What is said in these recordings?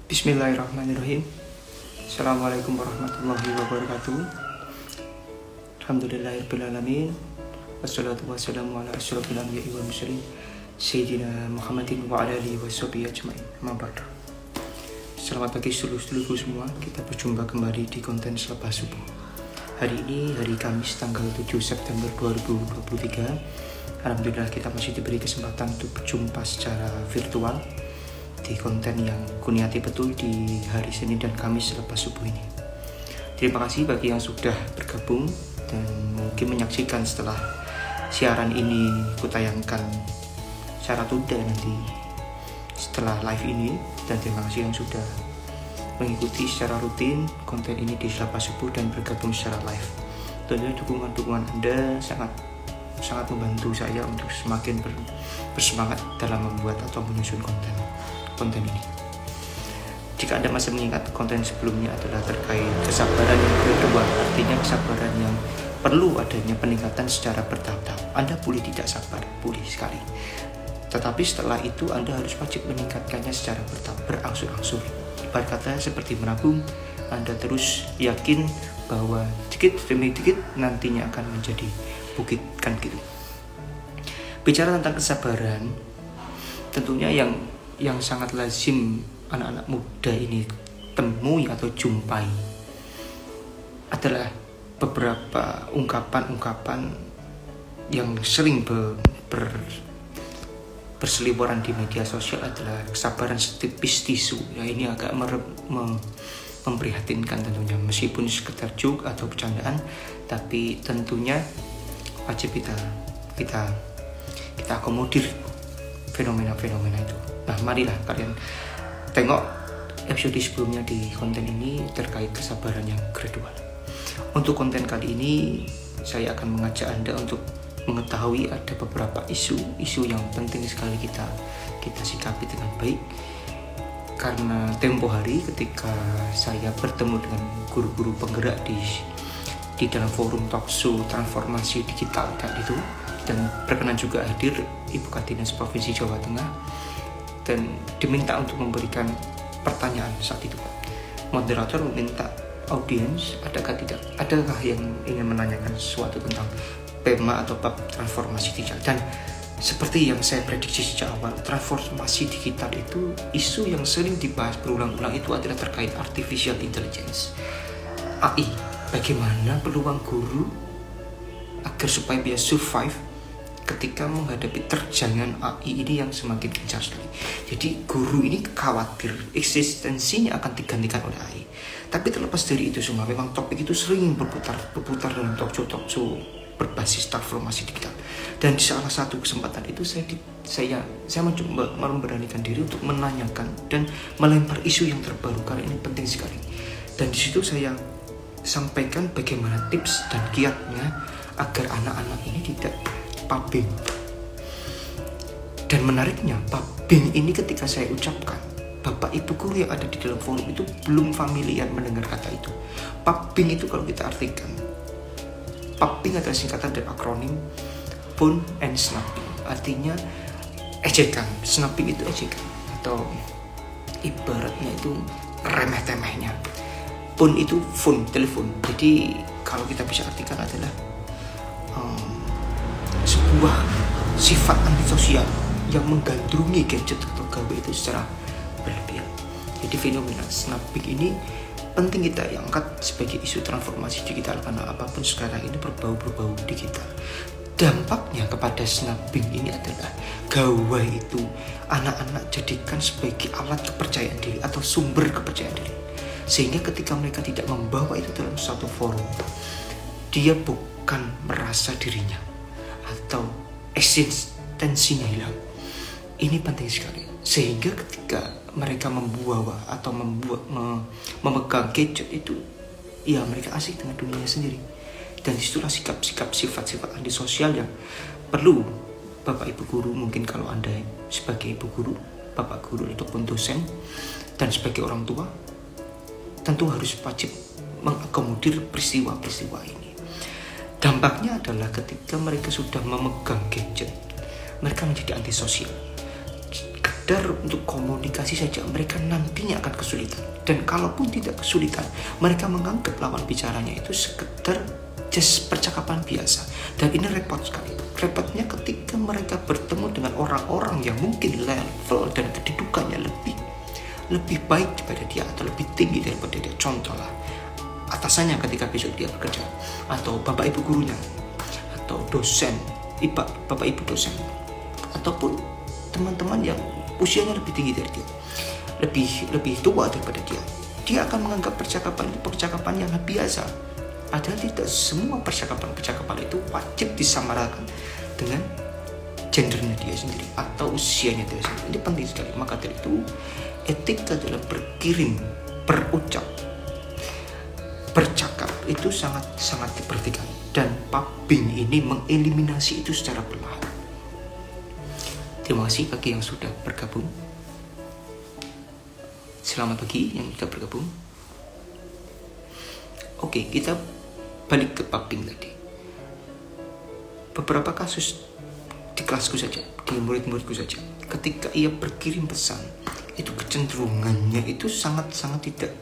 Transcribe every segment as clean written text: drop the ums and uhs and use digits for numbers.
Bismillahirrahmanirrahim. Assalamualaikum warahmatullahi wabarakatuh. Alhamdulillahirrahmanirrahim. Wassalatu wassalamu ala asyrafil anbiya'i wal mursalin Sayyidina Muhammadin wa ala alihi wa sahbihi ajma'in. Amma ba'du. Selamat pagi seluruh semua. Kita berjumpa kembali di konten selepas subuh. Hari ini hari Kamis tanggal 7 September 2023. Alhamdulillah kita masih diberi kesempatan untuk berjumpa secara virtual di konten yang kuniati betul di hari Senin dan Kamis selepas subuh ini. Terima kasih bagi yang sudah bergabung dan mungkin menyaksikan setelah siaran ini kutayangkan secara tunda nanti setelah live ini, dan terima kasih yang sudah mengikuti secara rutin konten ini di selepas subuh dan bergabung secara live. Tentunya dukungan Anda sangat membantu saya untuk semakin bersemangat dalam membuat atau menyusun konten ini. Jika Anda masih mengingat, konten sebelumnya adalah terkait kesabaran yang kedua, artinya kesabaran yang perlu adanya peningkatan secara bertahap. Anda boleh tidak sabar, boleh sekali. Tetapi setelah itu Anda harus wajib meningkatkannya secara bertahap, berangsur-angsur. Ibarat kata seperti menabung, Anda terus yakin bahwa sedikit demi sedikit nantinya akan menjadi bukit, kan gitu. Bicara tentang kesabaran, tentunya yang sangat lazim anak-anak muda ini temui atau jumpai adalah beberapa ungkapan-ungkapan yang sering berseliweran di media sosial adalah kesabaran setipis tisu. Ya, ini agak memprihatinkan tentunya, meskipun sekedar joke atau bercandaan, tapi tentunya wajib kita akomodir fenomena-fenomena itu. Nah, marilah kalian tengok episode sebelumnya di konten ini terkait kesabaran yang gradual. Untuk konten kali ini, saya akan mengajak Anda untuk mengetahui ada beberapa isu yang penting sekali kita sikapi dengan baik. Karena tempo hari ketika saya bertemu dengan guru-guru penggerak di dalam forum talkshow transformasi digital dan berkenan juga hadir Ibu Kadinas Provinsi Jawa Tengah, dan diminta untuk memberikan pertanyaan saat itu. Moderator meminta audiens, adakah yang ingin menanyakan sesuatu tentang tema atau bab transformasi digital. Dan seperti yang saya prediksi sejak awal, transformasi digital itu isu yang sering dibahas berulang-ulang itu adalah terkait artificial intelligence, AI. Bagaimana peluang guru agar supaya bisa survive ketika menghadapi terjangan AI ini yang semakin gencar sekali. Jadi guru ini khawatir eksistensinya akan digantikan oleh AI. Tapi terlepas dari itu semua, memang topik itu sering berputar dalam talkshow berbasis transformasi digital. Dan di salah satu kesempatan itu saya mencoba memberanikan diri untuk menanyakan dan melempar isu yang terbaru karena ini penting sekali. Dan di situ saya sampaikan bagaimana tips dan kiatnya agar anak-anak ini tidak pubbing. Dan menariknya, pubbing ini ketika saya ucapkan, Bapak Ibu guru yang ada di dalam forum itu belum familiar mendengar kata itu. Pubbing itu kalau kita artikan, pubbing adalah singkatan dari akronim Pun and Snapping. Artinya ejekan, snapping itu ejekan, atau ibaratnya itu remeh-temehnya. Pun itu phone, telepon. Jadi kalau kita bisa artikan adalah sebuah sifat antisosial yang menggandrungi gadget atau gawe itu secara berlebihan. Jadi fenomena snapping ini penting kita angkat sebagai isu transformasi digital, karena apapun sekarang ini berbau digital. Dampaknya kepada snapping ini adalah gawai itu anak-anak jadikan sebagai alat kepercayaan diri atau sumber kepercayaan diri. Sehingga ketika mereka tidak membawa itu dalam suatu forum, dia bukan merasa dirinya atau eksistensinya hilang. Ini penting sekali. Sehingga ketika mereka membawa atau memegang gadget itu, ya mereka asik dengan dunia sendiri. Dan disitulah sikap-sikap sifat-sifat antisosial yang perlu Bapak Ibu guru, mungkin kalau Anda sebagai ibu guru, Bapak guru ataupun dosen, dan sebagai orang tua, tentu harus wajib mengakomodir peristiwa-peristiwa ini. Dampaknya adalah ketika mereka sudah memegang gadget, mereka menjadi antisosial. sekedar untuk komunikasi saja mereka nantinya akan kesulitan. Dan kalaupun tidak kesulitan, mereka menganggap lawan bicaranya itu sekedar just percakapan biasa. Dan ini repot sekali. Repotnya ketika mereka bertemu dengan orang-orang yang mungkin level dan kedudukannya lebih baik daripada dia atau lebih tinggi daripada dia. Contohlah atasannya ketika besok dia bekerja, atau bapak ibu gurunya, atau dosen, bapak ibu dosen, ataupun teman-teman yang usianya lebih tinggi dari dia, lebih tua daripada dia. Dia akan menganggap percakapan yang biasa. Padahal tidak semua percakapan itu wajib disamarakan dengan gendernya dia sendiri atau usianya dia sendiri. Ini penting sekali. Maka dari itu etika dalam berkirim, berucap, bercakap itu sangat diperhatikan. Dan Paping ini mengeliminasi itu secara perlahan. Terima kasih bagi yang sudah bergabung. Selamat pagi yang sudah bergabung. Oke, kita balik ke Paping tadi. Beberapa kasus di kelasku saja, di murid-muridku saja, ketika ia berkirim pesan, itu kecenderungannya itu sangat-sangat tidak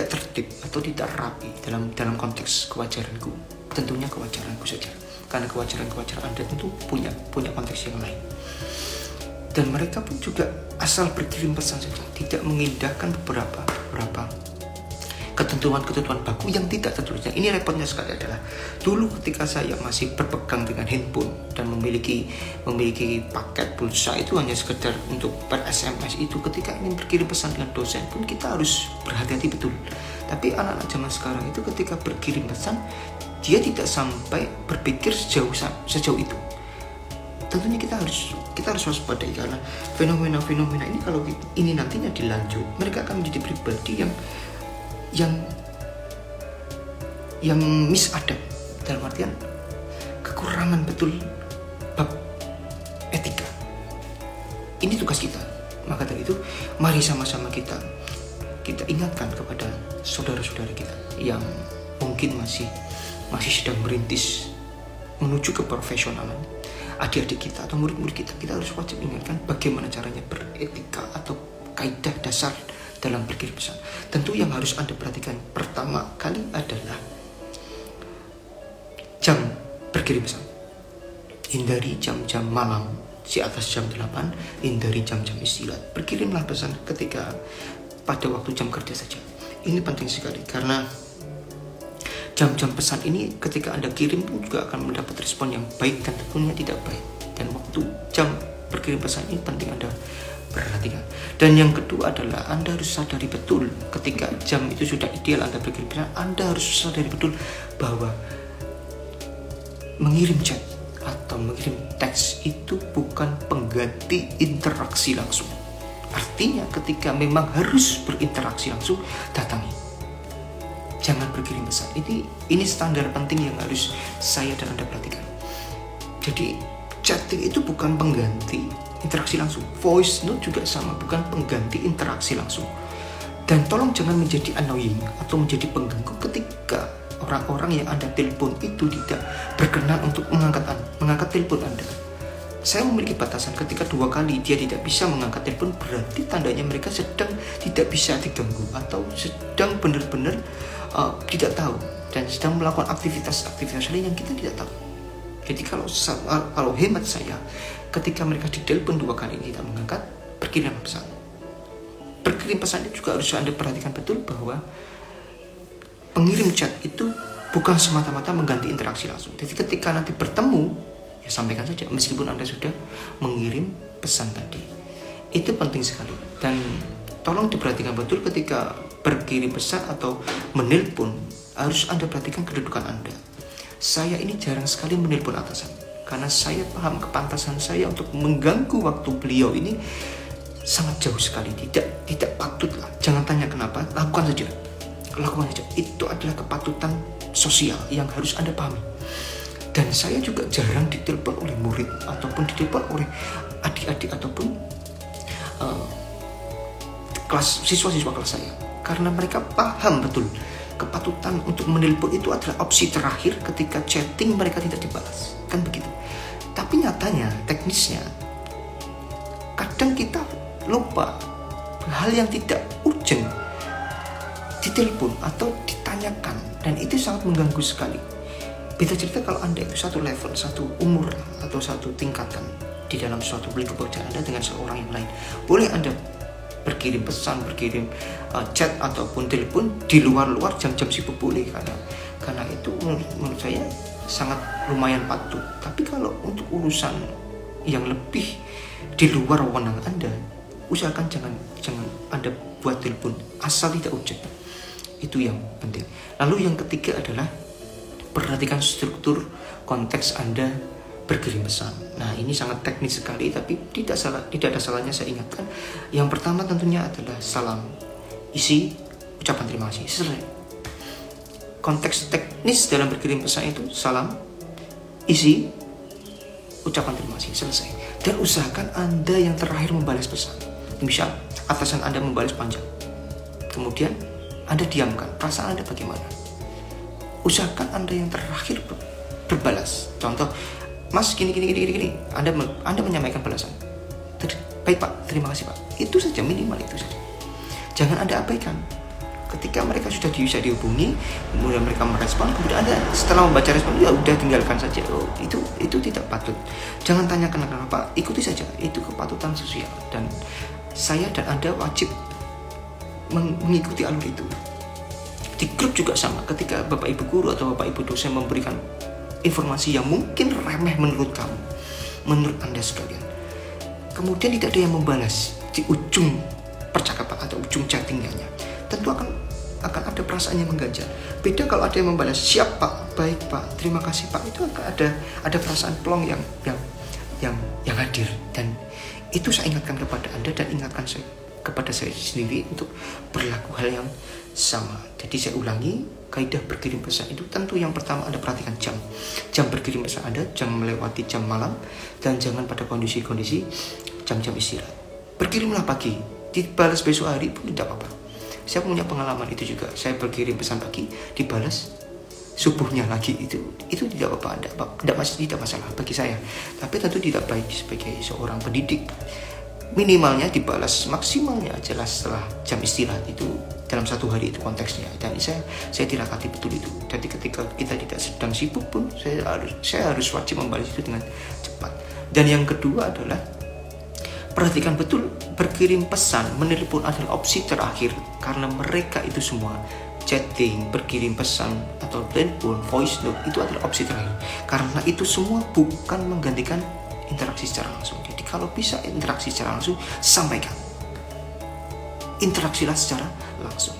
tertib atau tidak rapi dalam konteks kewajaranku. Tentunya kewajaranku saja, karena kewajaran Anda tentu punya konteks yang lain. Dan mereka pun juga asal berkirim pesan saja, tidak mengindahkan beberapa ketentuan baku yang tidak tertulisnya. Ini repotnya sekali adalah dulu ketika saya masih berpegang dengan handphone dan memiliki paket pulsa itu hanya sekedar untuk per SMS itu, ketika ingin berkirim pesan dengan dosen pun kita harus berhati-hati betul. Tapi anak-anak zaman sekarang itu ketika berkirim pesan dia tidak sampai berpikir sejauh itu. Tentunya kita harus waspadai, karena fenomena ini kalau ini nantinya dilanjut, mereka akan menjadi pribadi yang misadab, dalam artian kekurangan betul bab etika. Ini tugas kita. Maka dari itu mari sama-sama kita ingatkan kepada saudara-saudara kita yang mungkin masih sedang merintis menuju ke profesionalan, adik-adik kita atau murid-murid kita harus wajib ingatkan bagaimana caranya beretika atau kaidah dasar dalam berkirim pesan. Tentu yang harus Anda perhatikan pertama kali adalah jam berkirim pesan. Hindari jam-jam malam di atas jam 8, hindari jam-jam istirahat. Berkirimlah pesan ketika pada waktu jam kerja saja. Ini penting sekali, karena jam-jam pesan ini ketika Anda kirim pun juga akan mendapat respon yang baik dan tentunya tidak baik. Dan waktu jam berkirim pesan ini penting Anda perhatikan. Dan yang kedua adalah Anda harus sadari betul ketika jam itu sudah ideal Anda berkirim pesan, Anda harus sadari betul bahwa mengirim chat atau mengirim teks itu bukan pengganti interaksi langsung. Artinya ketika memang harus berinteraksi langsung, datangi. Jangan berkirim pesan. Ini standar penting yang harus saya dan Anda perhatikan. Jadi chatting itu bukan pengganti interaksi langsung. Voice note juga sama, bukan pengganti interaksi langsung. Dan tolong jangan menjadi annoying atau menjadi pengganggu ketika orang-orang yang Anda telepon itu tidak berkenan untuk mengangkat telepon Anda. Saya memiliki batasan, ketika 2 kali dia tidak bisa mengangkat telepon, berarti tandanya mereka sedang tidak bisa diganggu atau sedang benar-benar tidak tahu dan sedang melakukan aktivitas lain yang kita tidak tahu. Jadi kalau hemat saya, ketika mereka ditelepon 2 kali tidak mengangkat, berkirim pesan. Berkirim pesan itu juga harus Anda perhatikan betul bahwa pengirim chat itu bukan semata-mata mengganti interaksi langsung. Jadi ketika nanti bertemu, ya sampaikan saja meskipun Anda sudah mengirim pesan tadi. Itu penting sekali. Dan tolong diperhatikan betul ketika berkirim pesan atau menelpon, harus Anda perhatikan kedudukan Anda. Saya ini jarang sekali menelpon atasan, karena saya paham kepantasan saya untuk mengganggu waktu beliau ini sangat jauh sekali. Tidak patut lah. Jangan tanya kenapa, lakukan saja. Itu adalah kepatutan sosial yang harus Anda pahami. Dan saya juga jarang ditelepon oleh murid ataupun ditelepon oleh adik-adik ataupun siswa-siswa kelas saya, karena mereka paham betul kepatutan untuk menelpon itu adalah opsi terakhir ketika chatting mereka tidak dibalas, kan begitu. Tapi nyatanya teknisnya kadang Kadang kita lupa hal yang tidak urgent ditelepon atau ditanyakan, dan itu sangat mengganggu sekali. Beda cerita kalau Anda itu satu level, satu umur, atau satu tingkatan di dalam suatu lingkup pekerjaan Anda dengan seorang yang lain. Boleh Anda berkirim pesan, berkirim chat ataupun telepon di luar jam-jam sibuk, boleh, karena itu menurut saya sangat lumayan patuh. Tapi kalau untuk urusan yang lebih di luar wewenang Anda, usahakan jangan Anda buat telepon asal tidak urgent. Itu yang penting. Lalu yang ketiga adalah perhatikan struktur konteks Anda berkirim pesan. Nah, ini sangat teknis sekali, tapi tidak ada salahnya saya ingatkan. Yang pertama tentunya adalah salam, isi, ucapan terima kasih, selesai. Konteks teknis dalam berkirim pesan itu salam, isi, ucapan terima kasih, selesai. Dan usahakan Anda yang terakhir membalas pesan. Misal atasan Anda membalas panjang, kemudian Anda diamkan, perasaan Anda bagaimana? Usahakan Anda yang terakhir berbalas. Contoh, Mas gini. Anda menyampaikan balasan. Baik Pak, terima kasih Pak. Itu saja, minimal itu saja. Jangan Anda abaikan. Ketika mereka sudah bisa dihubungi, kemudian mereka merespon, kemudian Anda setelah membaca respon, ya udah tinggalkan saja. Itu tidak patut. Jangan tanyakan kenapa, ikuti saja. Itu kepatutan sosial, dan saya dan Anda wajib mengikuti alur itu. Di grup juga sama, ketika Bapak Ibu guru atau Bapak Ibu dosen memberikan informasi yang mungkin remeh menurut kamu, menurut Anda sekalian, kemudian tidak ada yang membalas di ujung percakapan atau ujung chattingnya, tentu akan ada perasaan yang mengganjal. Beda kalau ada yang membalas, siap Pak, baik Pak, terima kasih Pak, itu akan ada perasaan plong yang hadir. Dan itu saya ingatkan kepada Anda dan ingatkan kepada saya sendiri untuk berlaku hal yang sama. Jadi saya ulangi, kaidah berkirim pesan itu tentu yang pertama Anda perhatikan jam berkirim pesan Anda, jangan melewati jam malam, dan jangan pada kondisi-kondisi jam-jam istirahat. Berkirimlah pagi, dibalas besok hari pun tidak apa-apa. Saya punya pengalaman itu juga, saya berkirim pesan pagi, dibalas subuhnya lagi, itu tidak apa-apa, tidak masalah bagi saya. Tapi tentu tidak baik sebagai seorang pendidik. Minimalnya dibalas, maksimalnya jelas setelah jam istirahat itu dalam satu hari, itu konteksnya. Dan saya tilakati betul itu. Jadi ketika kita tidak sedang sibuk pun saya harus wajib membalas itu dengan cepat. Dan yang kedua adalah perhatikan betul, berkirim pesan, menelpon adalah opsi terakhir, karena mereka itu semua chatting, berkirim pesan atau telepon, voice note itu adalah opsi terakhir, karena itu semua bukan menggantikan interaksi secara langsung. Jadi kalau bisa interaksi secara langsung, sampaikan, interaksilah secara langsung.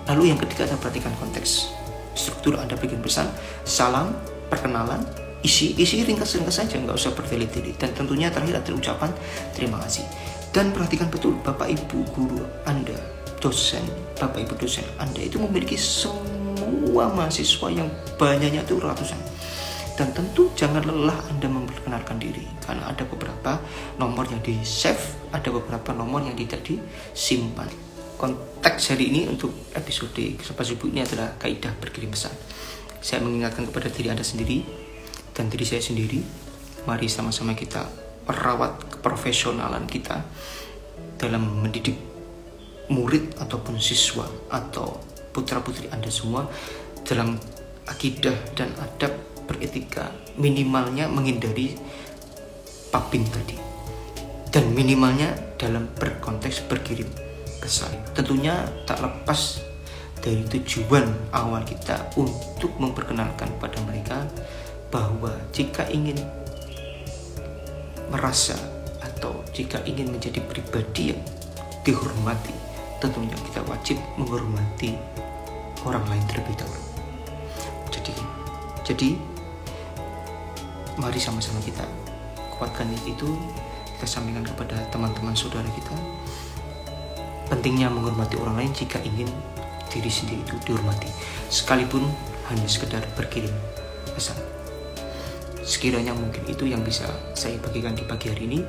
Lalu yang ketiga adalah perhatikan konteks struktur Anda bikin pesan, salam, perkenalan, isi ringkas saja, nggak usah bertele-tele. Dan tentunya terakhir adalah ucapan terima kasih. Dan perhatikan betul, Bapak Ibu guru Anda, dosen, Bapak Ibu dosen Anda itu memiliki semua mahasiswa yang banyaknya itu ratusan. Dan tentu jangan lelah Anda memperkenalkan diri, karena ada beberapa nomor yang di save, ada beberapa nomor yang tidak disimpan. Konteks hari ini untuk episode Serba Sibuk ini adalah kaidah berkirim pesan. Saya mengingatkan kepada diri Anda sendiri dan diri saya sendiri, mari sama-sama kita merawat keprofesionalan kita dalam mendidik murid ataupun siswa atau putra-putri Anda semua dalam akidah dan adab beretika, minimalnya menghindari paping tadi, dan minimalnya dalam berkonteks berkirim pesan. Tentunya tak lepas dari tujuan awal kita untuk memperkenalkan pada mereka bahwa jika ingin merasa atau jika ingin menjadi pribadi yang dihormati, tentunya kita wajib menghormati orang lain terlebih dahulu. Jadi mari sama-sama kita kuatkan itu, kita sampaikan kepada teman-teman saudara kita pentingnya menghormati orang lain jika ingin diri sendiri itu dihormati, sekalipun hanya sekedar berkirim pesan. Sekiranya mungkin itu yang bisa saya bagikan di pagi hari ini.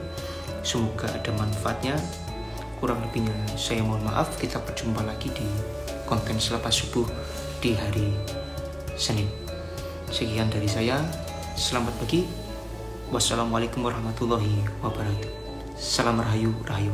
Semoga ada manfaatnya. Kurang lebihnya saya mohon maaf. Kita berjumpa lagi di konten Selepas Subuh di hari Senin. Sekian dari saya. Selamat pagi. Wassalamualaikum warahmatullahi wabarakatuh. Salam rahayu, rahayu.